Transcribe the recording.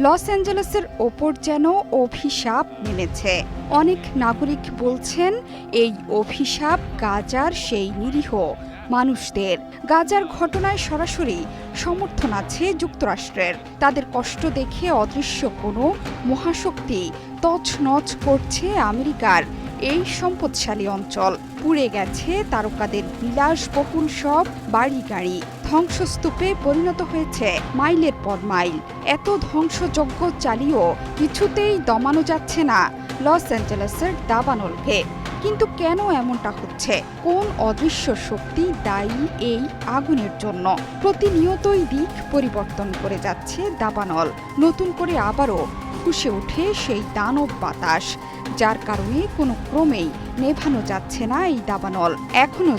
Loss অ্যাঞ্জেলেসের ওপর যেন অভিশাপ নেমেছে। অনেক নাগরিক বলছেন এই অভিশাপ গাজার সেই নিরীহ মানুষদের। গাজার ঘটনায় সরাসরি সমর্থন আছে যুক্তরাষ্ট্রের। তাদের কষ্ট দেখে অদৃশ্য কোনো মহাশক্তি তছনছ করছে আমেরিকার এই সম্পদশালী অঞ্চল। পুড়ে গেছে তারকাদের বিলাসবহুল সব বাড়ি গাড়ি, ধ্বংসস্তূপে পরিণত হয়েছে মাইলের পর মাইল। এত ধ্বংসযজ্ঞ চালিয়েও কিছুতেই দমানো যাচ্ছে না লস অ্যাঞ্জেলেসের দাবানলকে। কিন্তু কেন এমনটা হচ্ছে? কোন অদৃশ্য শক্তি দায়ী এই আগুনের জন্য? প্রতিনিয়তই দিক পরিবর্তন করে যাচ্ছে দাবানল। নতুন করে আবারও ফুঁসে ওঠে সেই দানব বাতাস, যার কারণে কোনো ক্রমেই নেভানো যাচ্ছে না এই দাবানল। এখনো